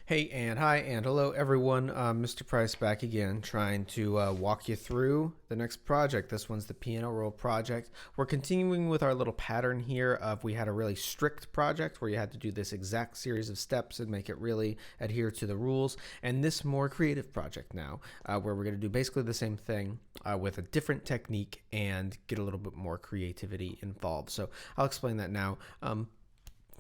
Hey and hi and hello everyone. Mr. Price back again, trying to walk you through the next project. This one's the piano roll project. We're continuing with our little pattern here of we had a really strict project where you had to do this exact series of steps and make it really adhere to the rules. And this more creative project now, where we're going to do basically the same thing with a different technique and get a little bit more creativity involved. So I'll explain that now.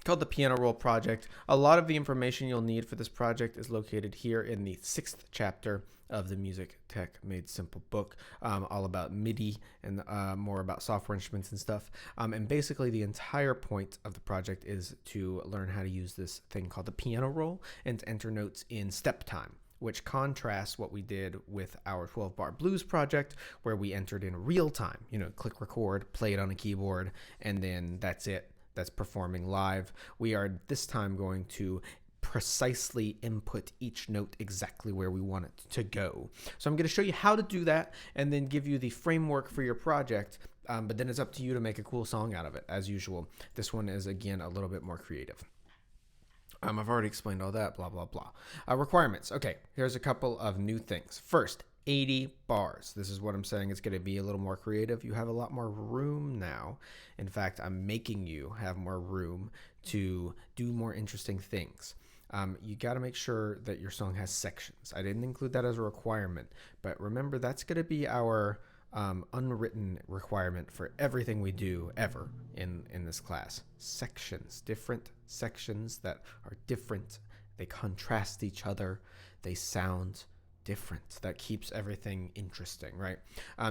Called the Piano Roll Project. A lot of the information you'll need for this project is located here in the 6th chapter of the Music Tech Made Simple book, all about MIDI and more about software instruments and stuff. And basically the entire point of the project is to learn how to use this thing called the piano roll and to enter notes in step time, which contrasts what we did with our 12-bar blues project, where we entered in real time, click record, play it on a keyboard, and then that's it. That's performing live. We are this time going to precisely input each note exactly where we want it to go. So I'm going to show you how to do that and then give you the framework for your project, but then it's up to you to make a cool song out of it, as usual. This one is, again, a little bit more creative. I've already explained all that, blah, blah, blah. Requirements. Okay, here's a couple of new things. First, 80 bars. This is what I'm saying. It's going to be a little more creative. You have a lot more room now. In fact, I'm making you have more room to do more interesting things. You got to make sure that your song has sections. I didn't include that as a requirement, but remember that's going to be our unwritten requirement for everything we do ever in this class. Sections, different sections that are different. They contrast each other. They sound different. That keeps everything interesting, right?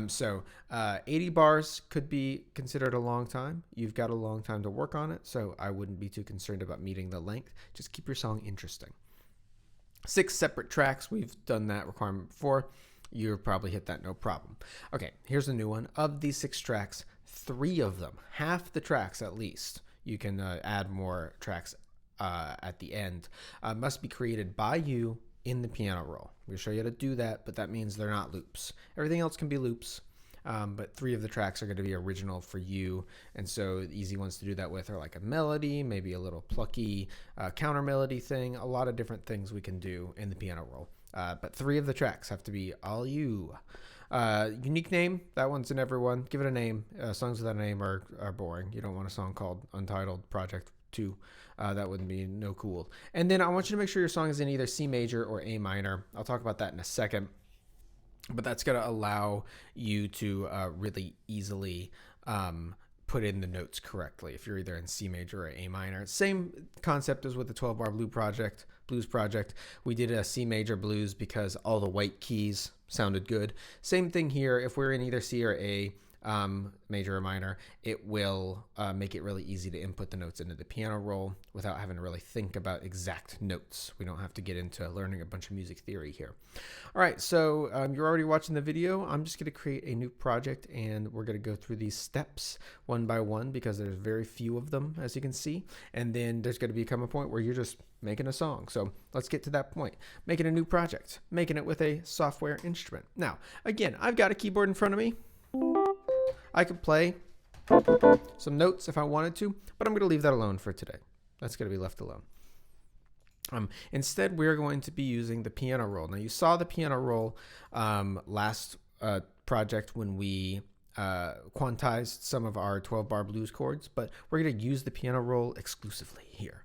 So 80 bars could be considered a long time. You've got a long time to work on it, so I wouldn't be too concerned about meeting the length. Just keep your song interesting. 6 separate tracks. We've done that requirement before. You'll probably hit that no problem. Okay, here's a new one. Of these 6 tracks, 3 of them, half the tracks at least, you can add more tracks at the end, must be created by you in the piano roll. We'll show you how to do that, but that means they're not loops. Everything else can be loops, but 3 of the tracks are going to be original for you, and so the easy ones to do that with are like a melody, maybe a little plucky counter melody thing, a lot of different things we can do in the piano roll. But 3 of the tracks have to be all you. Unique name, that one's in everyone. Give it a name. Songs without a name are boring. You don't want a song called Untitled Project 2. That wouldn't be no cool. And then I want you to make sure your song is in either C major or A minor. I'll talk about that in a second. But that's going to allow you to really easily put in the notes correctly if you're either in C major or A minor. Same concept as with the 12-bar blues project. We did a C major blues because all the white keys sounded good. Same thing here. If we're in either C or A, major or minor, it will make it really easy to input the notes into the piano roll without having to really think about exact notes. We don't have to get into learning a bunch of music theory here. All right, so you're already watching the video. I'm just going to create a new project, and we're going to go through these steps one by one because there's very few of them, as you can see, and then there's going to become a point where you're just making a song. So let's get to that point. Making a new project, making it with a software instrument. Now, again, I've got a keyboard in front of me. I could play some notes if I wanted to, but I'm going to leave that alone for today. That's going to be left alone. Instead, we're going to be using the piano roll. Now, you saw the piano roll last project when we quantized some of our 12-bar blues chords, but we're going to use the piano roll exclusively here.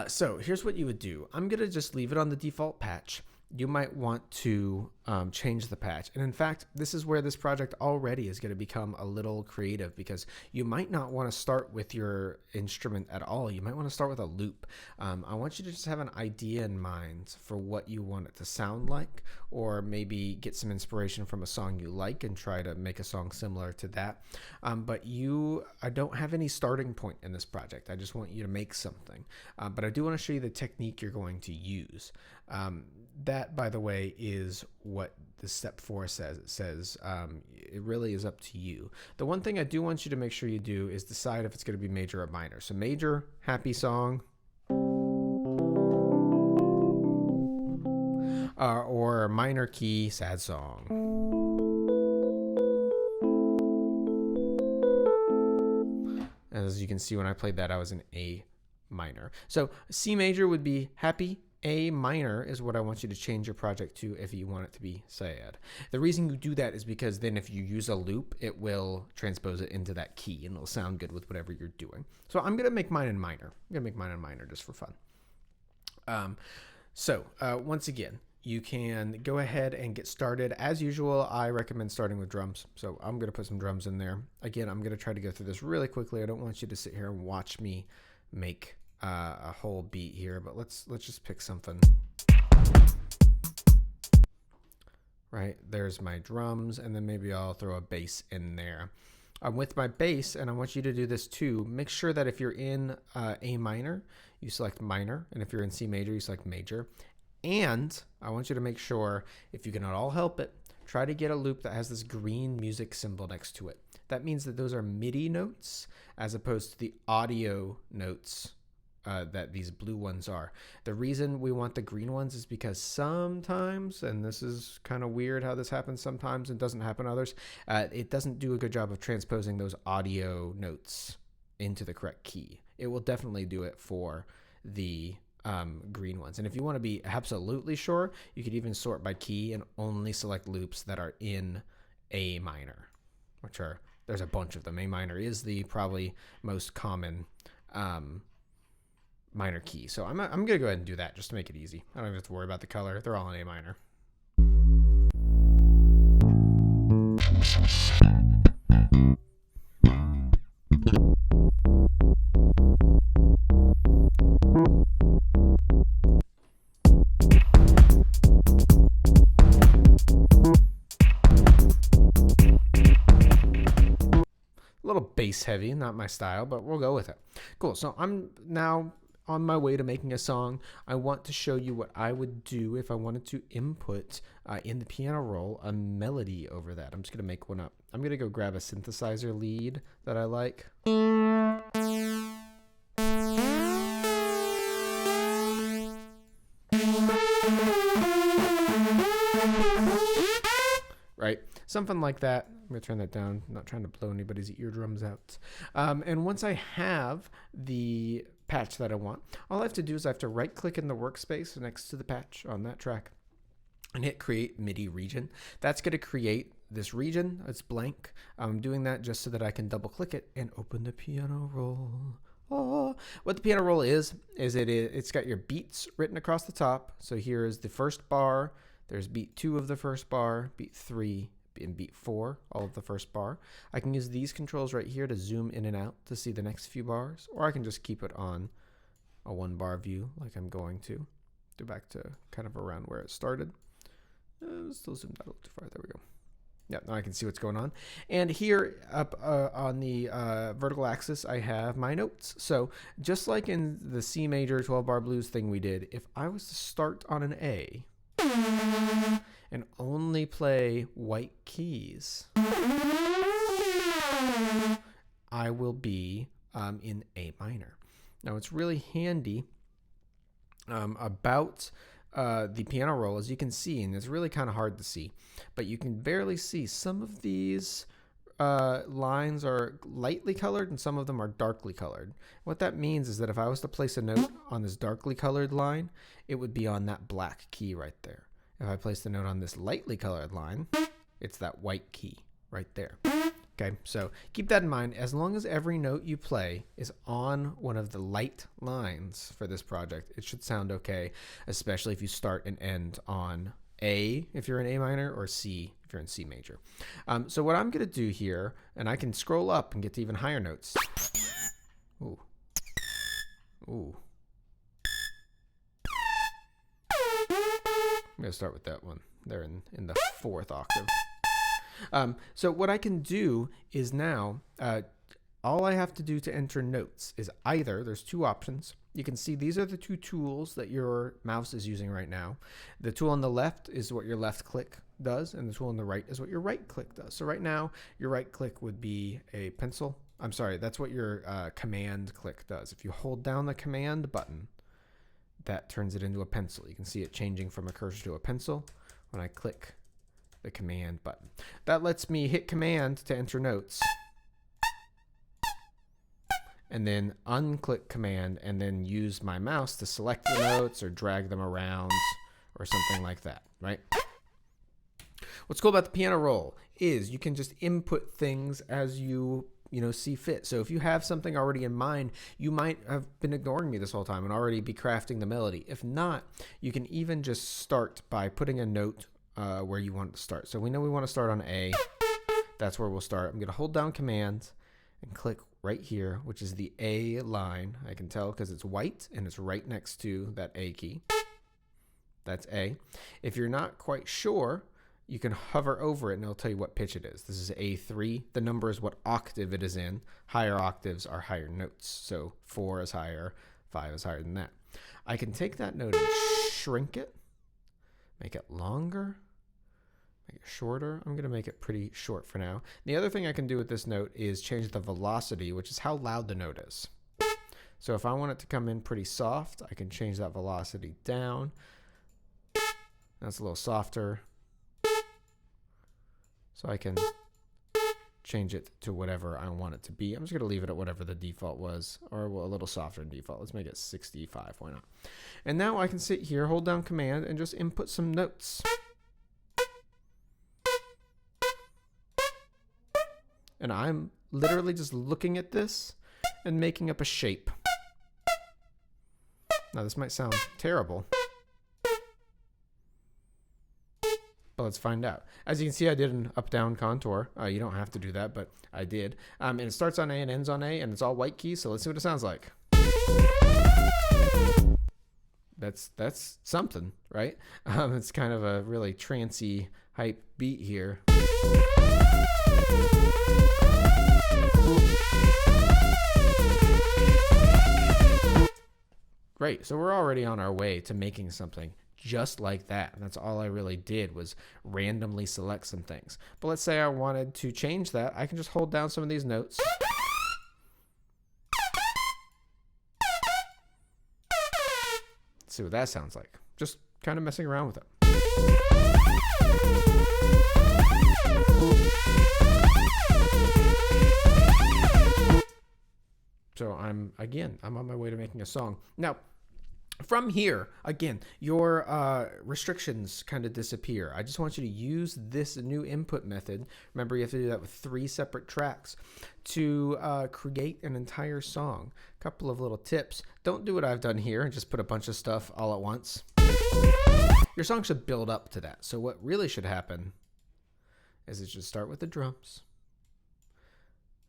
So here's what you would do. I'm going to just leave it on the default patch. You might want to change the patch. And in fact, this is where this project already is going to become a little creative because you might not want to start with your instrument at all. You might want to start with a loop. I want you to just have an idea in mind for what you want it to sound like, or maybe get some inspiration from a song you like and try to make a song similar to that. But I don't have any starting point in this project. I just want you to make something. But I do want to show you the technique you're going to use. That, by the way, is what the step 4 says. It says it really is up to you. The one thing I do want you to make sure you do is decide if it's going to be major or minor. So major, happy song, or minor key, sad song. As you can see, when I played that, I was in A minor. So C major would be happy, A minor is what I want you to change your project to if you want it to be sad. The reason you do that is because then if you use a loop, it will transpose it into that key and it'll sound good with whatever you're doing. So I'm going to make mine in minor. I'm going to make mine in minor just for fun. Once again, you can go ahead and get started. As usual, I recommend starting with drums. So I'm going to put some drums in there. Again, I'm going to try to go through this really quickly. I don't want you to sit here and watch me make a whole beat here, but let's just pick something. Right, there's my drums, and then maybe I'll throw a bass in there. With my bass, and I want you to do this too, make sure that if you're in A minor, you select minor, and if you're in C major, you select major. And I want you to make sure, if you can at all help it, try to get a loop that has this green music symbol next to it. That means that those are MIDI notes as opposed to the audio notes that these blue ones are. The reason we want the green ones is because sometimes, and this is kind of weird how this happens sometimes and doesn't happen others, it doesn't do a good job of transposing those audio notes into the correct key. It will definitely do it for the green ones. And if you want to be absolutely sure, you could even sort by key and only select loops that are in A minor, which are, there's a bunch of them. A minor is the probably most common minor key. So I'm going to go ahead and do that just to make it easy. I don't even have to worry about the color. They're all in A minor. A little bass heavy, not my style, but we'll go with it. Cool. So I'm now on my way to making a song. I want to show you what I would do if I wanted to input in the piano roll a melody over that. I'm just going to make one up. I'm going to go grab a synthesizer lead that I like. Right, something like that. I'm going to turn that down. I'm not trying to blow anybody's eardrums out. And once I have the patch that I want, all I have to do is I have to right click in the workspace next to the patch on that track and hit create MIDI region. That's going to create this region. It's blank. I'm doing that just so that I can double click it and open the piano roll. Oh. What the piano roll is it's got your beats written across the top. So here is the first bar. There's beat 2 of the first bar, beat 3, and beat 4, all of the first bar. I can use these controls right here to zoom in and out to see the next few bars, or I can just keep it on a 1-bar view like I'm going to. Go back to kind of around where it started. Still zoomed out a little too far. There we go. Yeah, now I can see what's going on. And here up on the vertical axis, I have my notes. So just like in the C major 12-bar blues thing we did, if I was to start on an A and only play white keys, I will be in A minor. Now, it's really handy about the piano roll, as you can see, and it's really kind of hard to see, but you can barely see some of these lines are lightly colored and some of them are darkly colored. What that means is that if I was to place a note on this darkly colored line, it would be on that black key right there. If I place the note on this lightly colored line, it's that white key right there. Okay, so keep that in mind. As long as every note you play is on one of the light lines for this project, it should sound okay, especially if you start and end on A if you're in A minor, or C if you're in C major. So what I'm going to do here, and I can scroll up and get to even higher notes. Ooh. Ooh. I'm going to start with that one there in the 4th octave. So what I can do is now, all I have to do to enter notes is either, there's 2 options. You can see these are the 2 tools that your mouse is using right now. The tool on the left is what your left click does, and the tool on the right is what your right click does. So right now, your right click would be a pencil. I'm sorry, that's what your command click does. If you hold down the command button, that turns it into a pencil. You can see it changing from a cursor to a pencil when I click the command button. That lets me hit command to enter notes. and then unclick Command, and then use my mouse to select the notes or drag them around or something like that, right? What's cool about the piano roll is you can just input things as you see fit. So if you have something already in mind, you might have been ignoring me this whole time and already be crafting the melody. If not, you can even just start by putting a note where you want it to start. So we know we want to start on A. That's where we'll start. I'm going to hold down Command and click right here, which is the A line. I can tell because it's white and it's right next to that A key. That's A. If you're not quite sure, you can hover over it and it'll tell you what pitch it is. This is A3. The number is what octave it is in. Higher octaves are higher notes. So 4 is higher, 5 is higher than that. I can take that note and shrink it, make it longer, make it shorter. I'm going to make it pretty short for now. The other thing I can do with this note is change the velocity, which is how loud the note is. So if I want it to come in pretty soft, I can change that velocity down. That's a little softer. So I can change it to whatever I want it to be. I'm just going to leave it at whatever the default was, or a little softer than default. Let's make it 65. Why not? And now I can sit here, hold down Command, and just input some notes. And I'm literally just looking at this and making up a shape. Now this might sound terrible, but let's find out. As you can see, I did an up-down contour. You don't have to do that, but I did. And it starts on A and ends on A, and it's all white keys, so let's see what it sounds like. That's something, right? It's kind of a really trancey, hype beat here. Great, so we're already on our way to making something just like that. And that's all I really did was randomly select some things. But let's say I wanted to change that. I can just hold down some of these notes. Let's see what that sounds like. Just kind of messing around with it. So I'm on my way to making a song. Now, from here, again, your restrictions kind of disappear. I just want you to use this new input method. Remember, you have to do that with 3 separate tracks to create an entire song. A couple of little tips. Don't do what I've done here and just put a bunch of stuff all at once. Your song should build up to that. So what really should happen is it should start with the drums.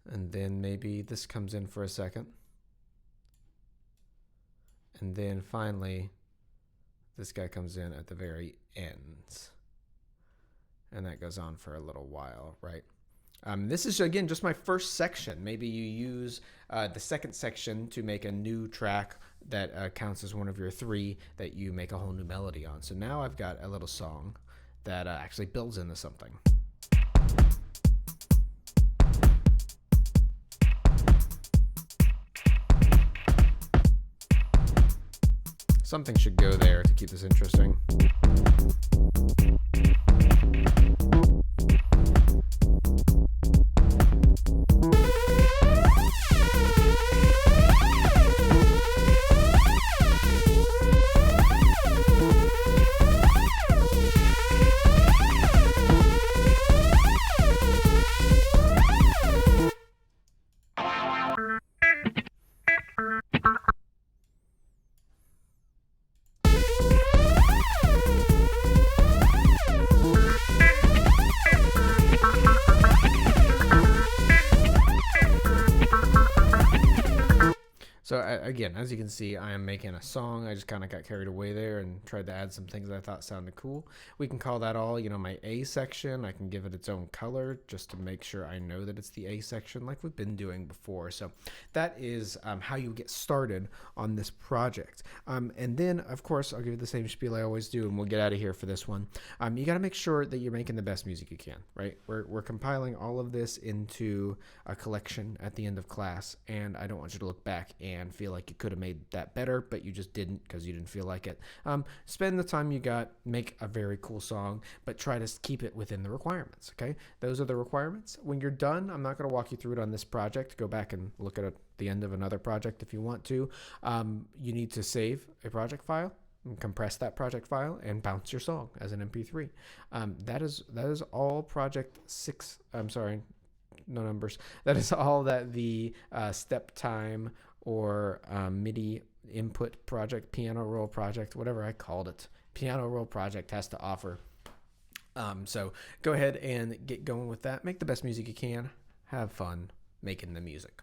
And then maybe this comes in for a second. And then finally, this guy comes in at the very end. And that goes on for a little while, right? This is, again, just my first section. Maybe you use the second section to make a new track that counts as one of your 3 that you make a whole new melody on. So now I've got a little song that actually builds into something. Something should go there to keep this interesting. So again, as you can see, I am making a song. I just kind of got carried away there and tried to add some things that I thought sounded cool. We can call that all, my A section. I can give it its own color just to make sure I know that it's the A section like we've been doing before. So that is how you get started on this project. And then, of course, I'll give you the same spiel I always do, and we'll get out of here for this one. You got to make sure that you're making the best music you can, right? We're compiling all of this into a collection at the end of class, and I don't want you to look back and feel feel like you could have made that better, but you just didn't because you didn't feel like it. Spend the time you got, make a very cool song, but try to keep it within the requirements. Okay, those are the requirements. When you're done, I'm not going to walk you through it on this project. Go back and look at the end of another project if you want to. You need to save a project file, and compress that project file, and bounce your song as an MP3. That is all project 6. I'm sorry, no numbers. That is all that the step time or MIDI input project, piano roll project, whatever I called it, piano roll project has to offer. So go ahead and get going with that. Make the best music you can. Have fun making the music.